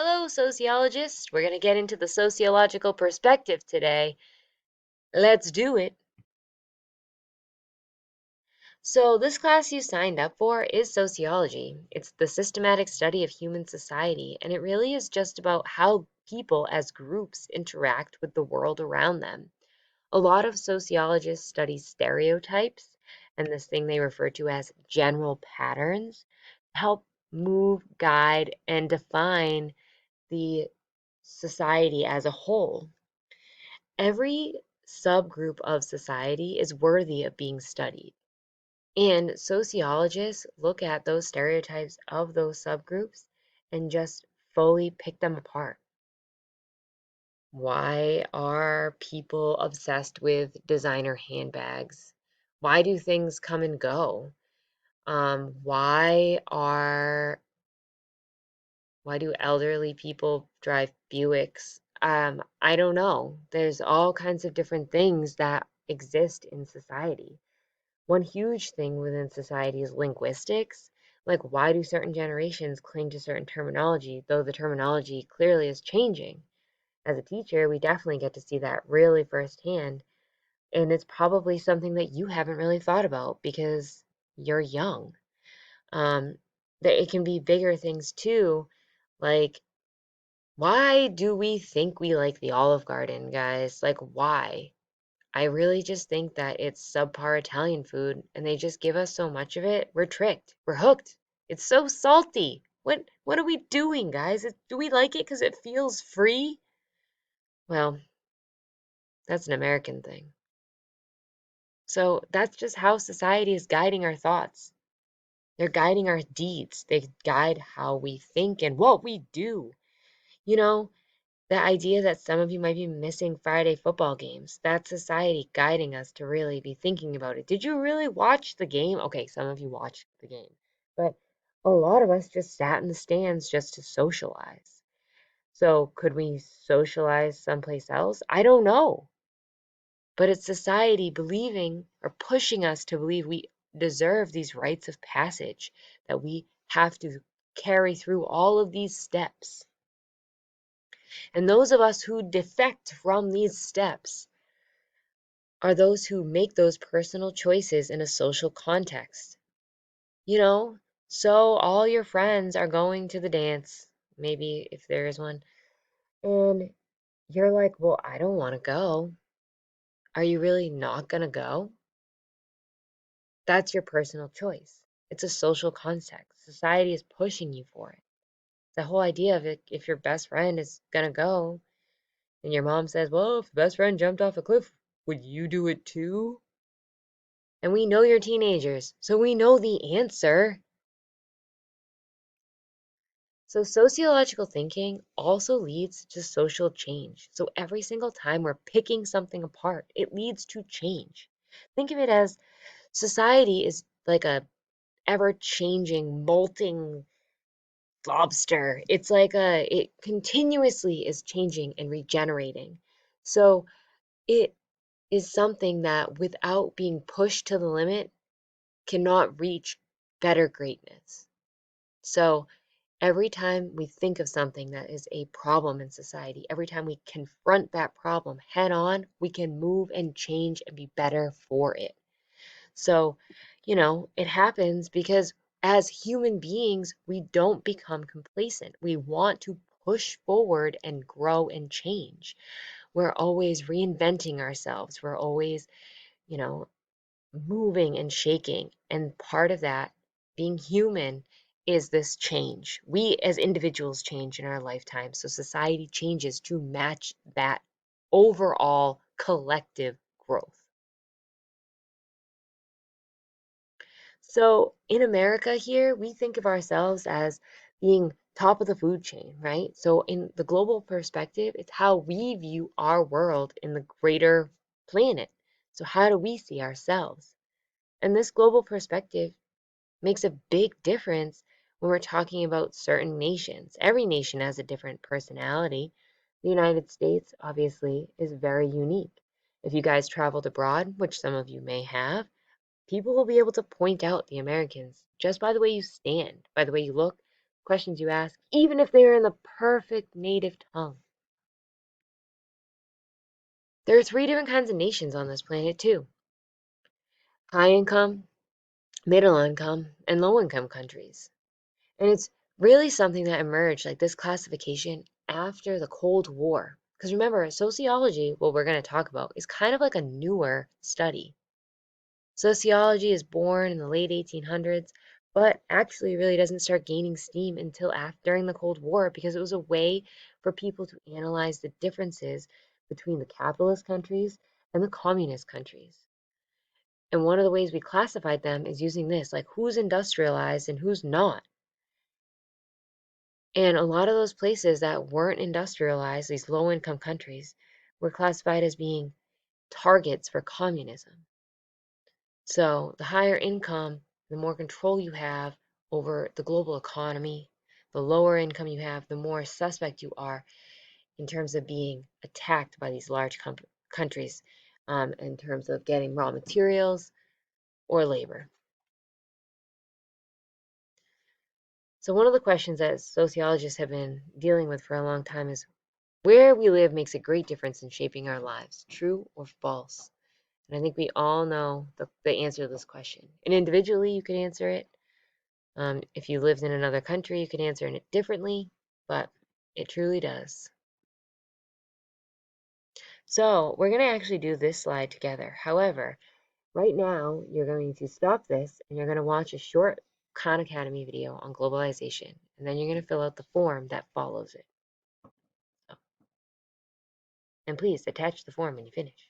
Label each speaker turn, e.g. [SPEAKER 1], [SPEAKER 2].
[SPEAKER 1] Hello, sociologists. We're going to get into the sociological perspective today. Let's do it. So, this class you signed up for is sociology. It's the systematic study of human society, and it really is just about how people as groups interact with the world around them. A lot of sociologists study stereotypes and this thing they refer to as general patterns, help move, guide, and define the society as a whole. Every subgroup of society is worthy of being studied. And sociologists look at those stereotypes of those subgroups and just fully pick them apart. Why are people obsessed with designer handbags? Why do things come and go? Why are Why do elderly people drive Buicks? I don't know. There's all kinds of different things that exist in society. One huge thing within society is linguistics. Like, why do certain generations cling to certain terminology, though the terminology clearly is changing? As a teacher, we definitely get to see that really firsthand. And it's probably something that you haven't really thought about because you're young. Um, it can be bigger things too, like why do we think we like the Olive Garden, guys? Like, why? I really just think that it's subpar Italian food and they just give us so much of it. We're tricked. We're hooked. It's so salty. What are we doing, guys? Do we like it because it feels free? Well, that's an American thing. So that's just how society is guiding our thoughts. They're guiding our deeds. They guide how we think and what we do. You know, the idea that some of you might be missing Friday football games, that's society guiding us to really be thinking about it. Did you really watch the game? Okay, some of you watched the game, but a lot of us just sat in the stands just to socialize. So could we socialize someplace else? I don't know. But it's society believing or pushing us to believe we deserve these rites of passage, that we have to carry through all of these steps. And those of us who defect from these steps are those who make those personal choices in a social context. You know, so all your friends are going to the dance, maybe if there is one, and you're like, well, I don't want to go. Are you really not going to go? That's your personal choice. It's a social context. Society is pushing you for it. The whole idea of it, if your best friend is going to go, and your mom says, well, if the best friend jumped off a cliff, would you do it too? And we know you're teenagers, so we know the answer. So sociological thinking also leads to social change. So every single time we're picking something apart, it leads to change. Think of it as society is like a ever-changing, molting lobster. It continuously is changing and regenerating. So it is something that without being pushed to the limit cannot reach better greatness. So every time we think of something that is a problem in society, every time we confront that problem head on, we can move and change and be better for it. So, it happens because as human beings, we don't become complacent. We want to push forward and grow and change. We're always reinventing ourselves. We're always, you know, moving and shaking. And part of that, being human, is this change. We as individuals change in our lifetime, so society changes to match that overall collective growth. So in America here, we think of ourselves as being top of the food chain, right? So in the global perspective, it's how we view our world in the greater planet. So how do we see ourselves? And this global perspective makes a big difference when we're talking about certain nations. Every nation has a different personality. The United States, obviously, is very unique. If you guys traveled abroad, which some of you may have, people will be able to point out the Americans just by the way you stand, by the way you look, questions you ask, even if they are in the perfect native tongue. There are three different kinds of nations on this planet, too: high income, middle income, and low income countries. And it's really something that emerged, like this classification, after the Cold War. Because remember, sociology, what we're going to talk about, is kind of like a newer study. Sociology is born in the late 1800s, but actually really doesn't start gaining steam until after, during the Cold War, because it was a way for people to analyze the differences between the capitalist countries and the communist countries. And one of the ways we classified them is using this, like who's industrialized and who's not. And a lot of those places that weren't industrialized, these low income countries, were classified as being targets for communism. So the higher income, the more control you have over the global economy. The lower income you have, the more suspect you are in terms of being attacked by these large countries, in terms of getting raw materials or labor. So one of the questions that sociologists have been dealing with for a long time is where we live makes a great difference in shaping our lives, true or false? And I think we all know the answer to this question. And individually, you could answer it. If you lived in another country, you could answer it differently, but it truly does. So we're going to actually do this slide together. However, right now, you're going to stop this and you're going to watch a short Khan Academy video on globalization. And then you're going to fill out the form that follows it. And please attach the form when you finish.